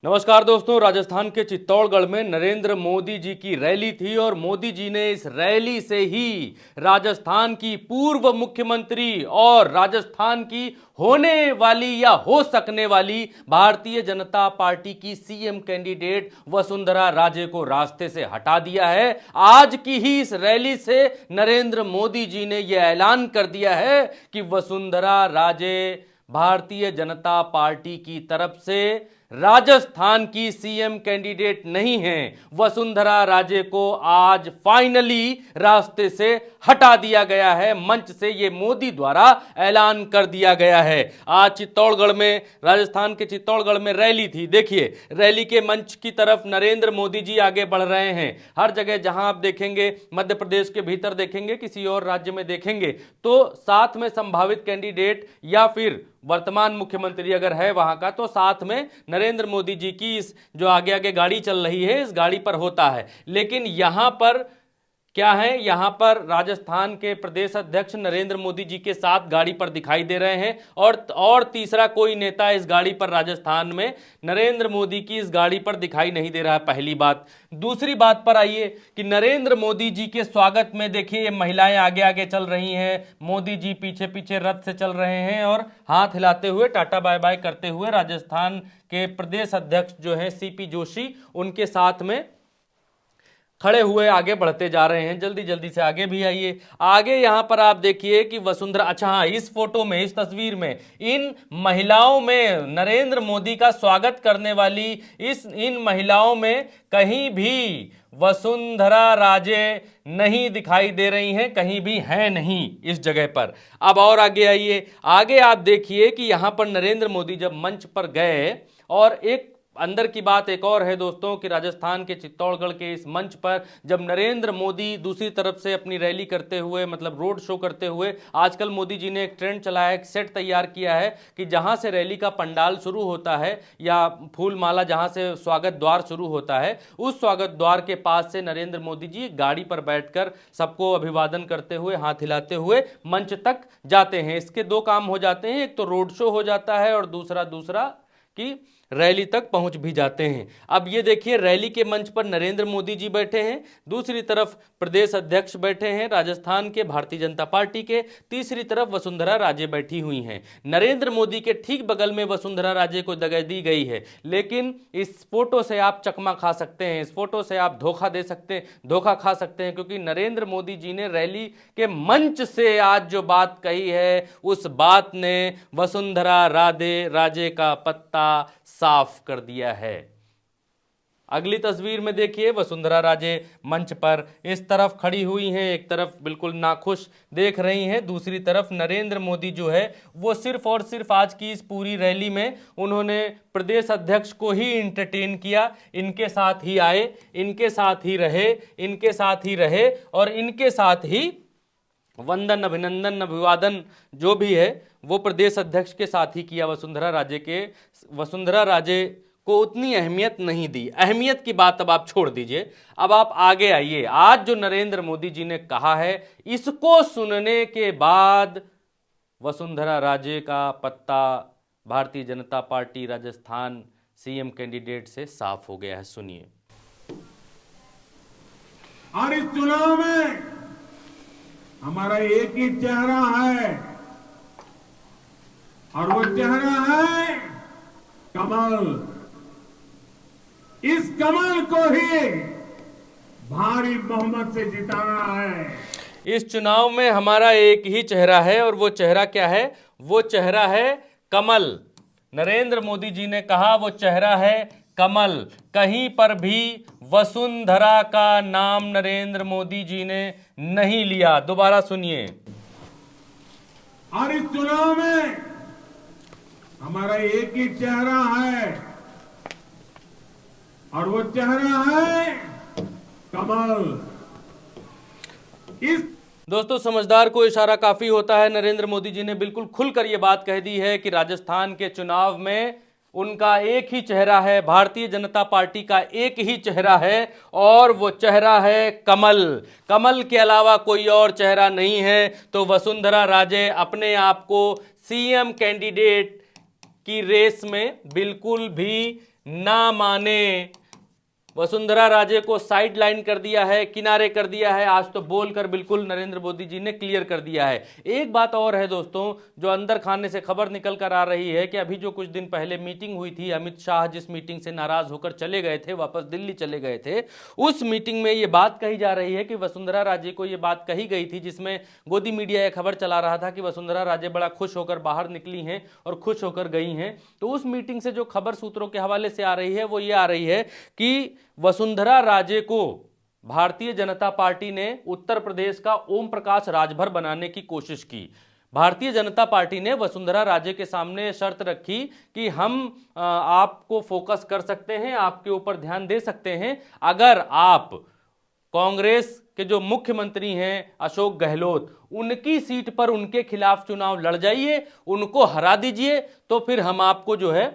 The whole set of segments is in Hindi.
नमस्कार दोस्तों, राजस्थान के चित्तौड़गढ़ में नरेंद्र मोदी जी की रैली थी और मोदी जी ने इस रैली से ही राजस्थान की पूर्व मुख्यमंत्री और राजस्थान की होने वाली या हो सकने वाली भारतीय जनता पार्टी की सीएम कैंडिडेट वसुंधरा राजे को रास्ते से हटा दिया है। आज की ही इस रैली से नरेंद्र मोदी जी ने यह ऐलान कर दिया है कि वसुंधरा राजे भारतीय जनता पार्टी की तरफ से राजस्थान की सीएम कैंडिडेट नहीं है। वसुंधरा राजे को आज फाइनली रास्ते से हटा दिया गया है, मंच से ये मोदी द्वारा ऐलान कर दिया गया है। आज चित्तौड़गढ़ में, राजस्थान के चित्तौड़गढ़ में रैली थी। देखिए, रैली के मंच की तरफ नरेंद्र मोदी जी आगे बढ़ रहे हैं। हर जगह जहां आप देखेंगे, मध्य प्रदेश के भीतर देखेंगे, किसी और राज्य में देखेंगे, तो साथ में संभावित कैंडिडेट या फिर वर्तमान मुख्यमंत्री अगर है वहां का, तो साथ में नरेंद्र मोदी जी की इस जो आगे आगे गाड़ी चल रही है, इस गाड़ी पर होता है। लेकिन यहां पर क्या है, यहां पर राजस्थान के प्रदेश अध्यक्ष नरेंद्र मोदी जी के साथ गाड़ी पर दिखाई दे रहे हैं और तीसरा कोई नेता इस गाड़ी पर राजस्थान में नरेंद्र मोदी की इस गाड़ी पर दिखाई नहीं दे रहा है। पहली बात। दूसरी बात पर आइए कि नरेंद्र मोदी जी के स्वागत में देखिए, ये महिलाएं आगे आगे चल रही हैं, मोदी जी पीछे पीछे रथ से चल रहे हैं और हाथ हिलाते हुए, टाटा बाय बाय करते हुए राजस्थान के प्रदेश अध्यक्ष जो हैं सीपी जोशी, उनके साथ में खड़े हुए आगे बढ़ते जा रहे हैं। जल्दी जल्दी से आगे भी आइए। आगे यहां पर आप देखिए कि वसुंधरा, अच्छा हाँ, इस फोटो में, इस तस्वीर में इन महिलाओं में, नरेंद्र मोदी का स्वागत करने वाली इन महिलाओं में कहीं भी वसुंधरा राजे नहीं दिखाई दे रही हैं, कहीं भी हैं नहीं इस जगह पर। अब और आगे आइए। आगे आप देखिए कि यहां पर नरेंद्र मोदी जब मंच पर गए, और एक अंदर की बात एक और है दोस्तों कि राजस्थान के चित्तौड़गढ़ के इस मंच पर जब नरेंद्र मोदी दूसरी तरफ से अपनी रैली करते हुए, मतलब रोड शो करते हुए, आजकल मोदी जी ने एक ट्रेंड चलाया है, एक सेट तैयार किया है कि जहां से रैली का पंडाल शुरू होता है या फूल माला जहां से स्वागत द्वार शुरू होता है, उस स्वागत द्वार के पास से नरेंद्र मोदी जी गाड़ी पर बैठकर सबको अभिवादन करते हुए, हाथ हिलाते हुए मंच तक जाते हैं। इसके दो काम हो जाते हैं, एक तो रोड शो हो जाता है और दूसरा कि रैली तक पहुंच भी जाते हैं। अब ये देखिए, रैली के मंच पर नरेंद्र मोदी जी बैठे हैं, दूसरी तरफ प्रदेश अध्यक्ष बैठे हैं राजस्थान के भारतीय जनता पार्टी के, तीसरी तरफ वसुंधरा राजे बैठी हुई हैं। नरेंद्र मोदी के ठीक बगल में वसुंधरा राजे को जगह दी गई है, लेकिन इस फोटो से आप चकमा खा सकते हैं, इस फोटो से आप धोखा खा सकते हैं, क्योंकि नरेंद्र मोदी जी ने रैली के मंच से आज जो बात कही है, उस बात ने वसुंधरा राजे का पत्ता साफ कर दिया है। अगली तस्वीर में देखिए, वसुंधरा राजे मंच पर इस तरफ खड़ी हुई हैं, एक तरफ बिल्कुल नाखुश देख रही हैं, दूसरी तरफ नरेंद्र मोदी जो है वो सिर्फ और सिर्फ आज की इस पूरी रैली में उन्होंने प्रदेश अध्यक्ष को ही इंटरटेन किया। इनके साथ ही आए, इनके साथ ही रहे और इनके साथ ही वंदन, अभिनंदन, अभिवादन जो भी है वो प्रदेश अध्यक्ष के साथ ही किया। वसुंधरा राजे को उतनी अहमियत नहीं दी। अहमियत की बात अब आप छोड़ दीजिए, अब आप आगे आइए। आज जो नरेंद्र मोदी जी ने कहा है, इसको सुनने के बाद वसुंधरा राजे का पत्ता Bharatiya Janata party Rajasthan CM candidate से साफ हो गया है। सुनिए। और इस चुनाव में हमारा एक ही चेहरा है और वो चेहरा है कमल। इस कमल को ही भारी बहुमत से जिताना है। इस चुनाव में हमारा एक ही चेहरा है और वो चेहरा क्या है? वो चेहरा है कमल। नरेंद्र मोदी जी ने कहा वो चेहरा है कमल। कहीं पर भी वसुंधरा का नाम नरेंद्र मोदी जी ने नहीं लिया। दोबारा सुनिए। और इस चुनाव में हमारा एक ही चेहरा है और वो चेहरा है कमल। दोस्तों, समझदार को इशारा काफी होता है। नरेंद्र मोदी जी ने बिल्कुल खुलकर यह बात कह दी है कि राजस्थान के चुनाव में उनका एक ही चेहरा है, भारतीय जनता पार्टी का एक ही चेहरा है और वो चेहरा है कमल। कमल के अलावा कोई और चेहरा नहीं है। तो वसुंधरा राजे अपने आप को सीएम कैंडिडेट की रेस में बिल्कुल भी ना माने। वसुंधरा राजे को साइड लाइन कर दिया है, किनारे कर दिया है। आज तो बोलकर बिल्कुल नरेंद्र मोदी जी ने क्लियर कर दिया है। एक बात और है दोस्तों, जो अंदर खाने से खबर निकल कर आ रही है कि अभी जो कुछ दिन पहले मीटिंग हुई थी, अमित शाह जिस मीटिंग से नाराज होकर चले गए थे, वापस दिल्ली चले गए थे, उस मीटिंग में ये बात कही जा रही है कि वसुंधरा राजे को ये बात कही गई थी, जिसमें गोदी मीडिया ये खबर चला रहा था कि वसुंधरा राजे बड़ा खुश होकर बाहर निकली हैं और खुश होकर गई हैं। तो उस मीटिंग से जो खबर सूत्रों के हवाले से आ रही है वो ये आ रही है कि वसुंधरा राजे को भारतीय जनता पार्टी ने उत्तर प्रदेश का ओम प्रकाश राजभर बनाने की कोशिश की। भारतीय जनता पार्टी ने वसुंधरा राजे के सामने शर्त रखी कि हम आपको फोकस कर सकते हैं, आपके ऊपर ध्यान दे सकते हैं, अगर आप कांग्रेस के जो मुख्यमंत्री हैं अशोक गहलोत, उनकी सीट पर उनके खिलाफ चुनाव लड़ जाइए, उनको हरा दीजिए, तो फिर हम आपको जो है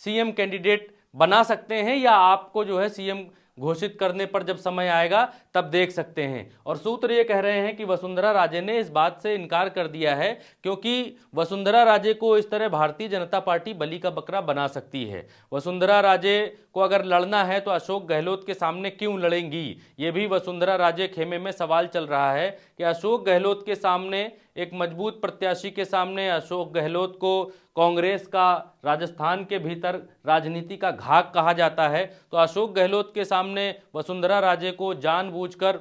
सीएम कैंडिडेट बना सकते हैं, या आपको जो है सीएम घोषित करने पर जब समय आएगा तब देख सकते हैं। और सूत्र ये कह रहे हैं कि वसुंधरा राजे ने इस बात से इनकार कर दिया है, क्योंकि वसुंधरा राजे को इस तरह भारतीय जनता पार्टी बलि का बकरा बना सकती है। वसुंधरा राजे को अगर लड़ना है तो अशोक गहलोत के सामने क्यों लड़ेंगी, ये भी वसुंधरा राजे खेमे में सवाल चल रहा है कि अशोक गहलोत के सामने, एक मजबूत प्रत्याशी के सामने अशोक गहलोत को कांग्रेस का राजस्थान के भीतर राजनीति का घाक कहा जाता है, तो अशोक गहलोत के सामने वसुंधरा राजे को जानबूझकर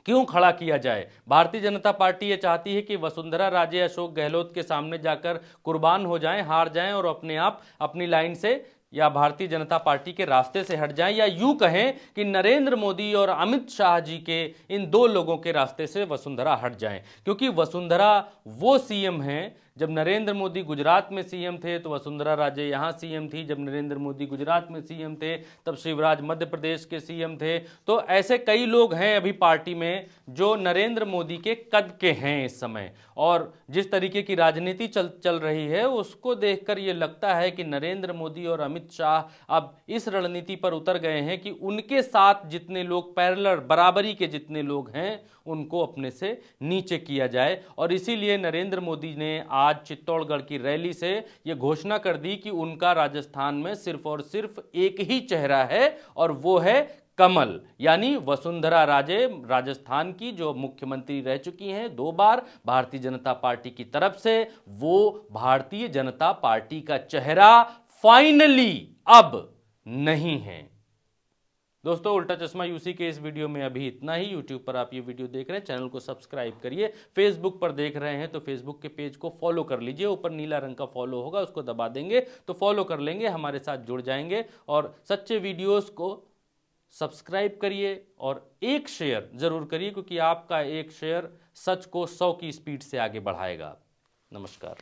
क्यों खड़ा किया जाए। भारतीय जनता पार्टी ये चाहती है कि वसुंधरा राजे अशोक गहलोत के सामने जाकर कुर्बान हो जाएं, हार जाएं और अपने आप अपनी लाइन से या भारतीय जनता पार्टी के रास्ते से हट जाएं, या यूं कहें कि नरेंद्र मोदी और अमित शाह जी के इन दो लोगों के रास्ते से वसुंधरा हट जाएं। क्योंकि वसुंधरा वो सीएम हैं, जब नरेंद्र मोदी गुजरात में सीएम थे तो वसुंधरा राजे यहाँ सीएम थी, जब नरेंद्र मोदी गुजरात में सीएम थे तब शिवराज मध्य प्रदेश के सीएम थे। तो ऐसे कई लोग हैं अभी पार्टी में जो नरेंद्र मोदी के कद के हैं इस समय, और जिस तरीके की राजनीति चल रही है उसको देखकर ये लगता है कि नरेंद्र मोदी और अमित शाह अब इस रणनीति पर उतर गए हैं कि उनके साथ जितने लोग पैरेलल बराबरी के जितने लोग हैं उनको अपने से नीचे किया जाए। और इसीलिए नरेंद्र मोदी ने आज चित्तौड़गढ़ की रैली से यह घोषणा कर दी कि उनका राजस्थान में सिर्फ और सिर्फ एक ही चेहरा है और वो है कमल, यानी वसुंधरा राजे राजस्थान की जो मुख्यमंत्री रह चुकी हैं 2 बार भारतीय जनता पार्टी की तरफ से, वो भारतीय जनता पार्टी का चेहरा फाइनली अब नहीं है। दोस्तों, उल्टा चश्मा यूसी के इस वीडियो में अभी इतना ही। यूट्यूब पर आप ये वीडियो देख रहे हैं, चैनल को सब्सक्राइब करिए। फेसबुक पर देख रहे हैं तो फेसबुक के पेज को फॉलो कर लीजिए, ऊपर नीला रंग का फॉलो होगा, उसको दबा देंगे तो फॉलो कर लेंगे, हमारे साथ जुड़ जाएंगे। और सच्चे वीडियोस को सब्सक्राइब करिए और एक शेयर जरूर करिए, क्योंकि आपका एक शेयर सच को 100 की स्पीड से आगे बढ़ाएगा। नमस्कार।